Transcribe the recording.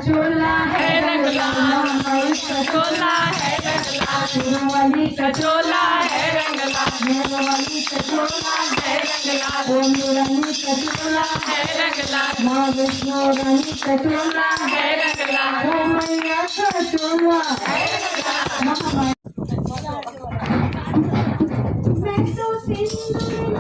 चोला है रंगला, चोला है रंगला, वाली का चोला है रंगला, वाली का चोला है रंगला, ओम रानी का चोला है रंगला, माँ विष्णु रानी का चोला है रंगला, ओम मैया का चोला है रंगला। मैं तो सिंदूर